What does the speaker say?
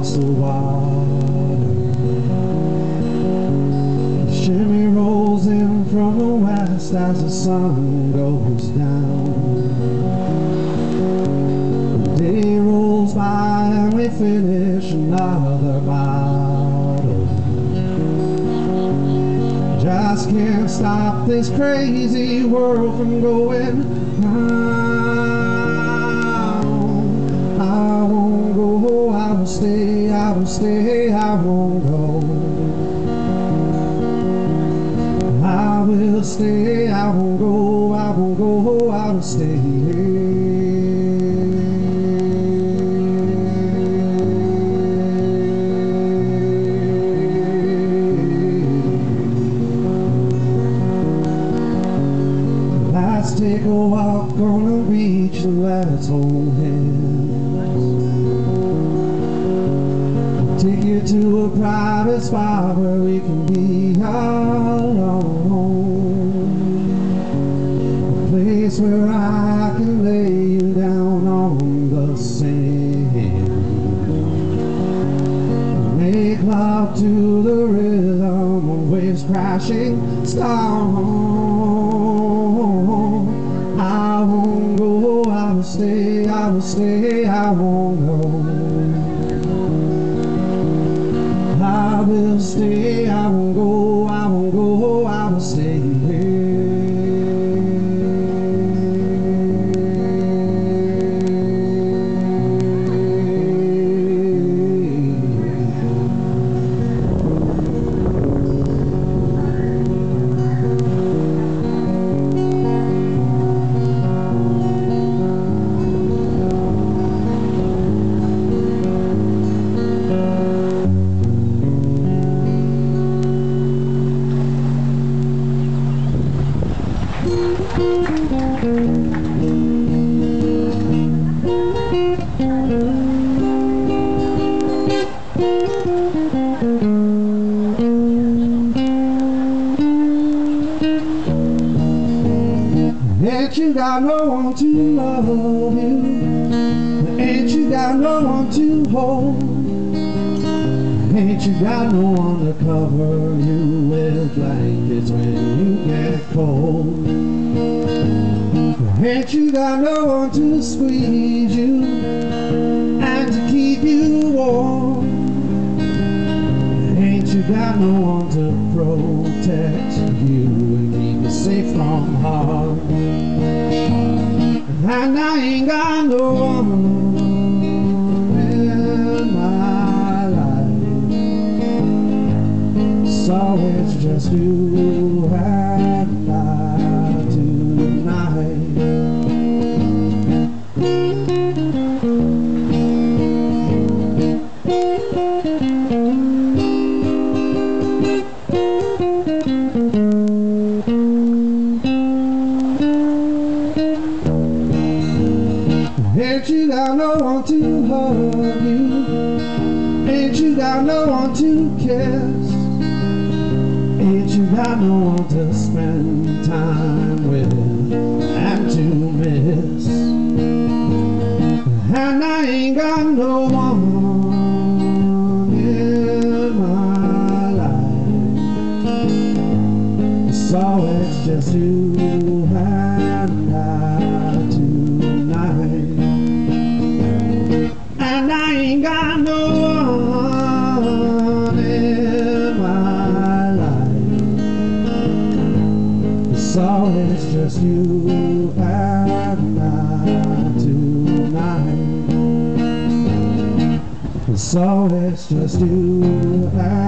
across the water. The shimmy rolls in from the west as the sun goes down. The day rolls by and we finish another bottle. Just can't stop this crazy world from going round. I won't go, I will stay, I will stay, I won't go. I will stay, I won't go, I won't go, I will stay. Let's take a walk on the beach and let's hold hands. Take you to a private spot where we can be alone. A place where I can lay you down on the sand. Make love to the rhythm of waves crashing stone. I won't go, I will stay, I will stay, I won't go. I will stay, I won't go, I won't go, I will stay. Ain't you got no one to love you? Ain't you got no one to hold? Ain't you got no one to cover you with blankets when you get cold? Ain't you got no one to squeeze you and to keep you warm? Ain't you got no one to protect you and keep you safe from harm? And I ain't got no one in my life, so it's just you and I tonight. Ain't you got no one to hug you? Ain't you got no one to kiss? Ain't you got no one to spend time with and to miss? And I ain't got no one in my life, so it's just you and I tonight. And I ain't got no one in my life, so it's just you and I tonight. So it's just you and I.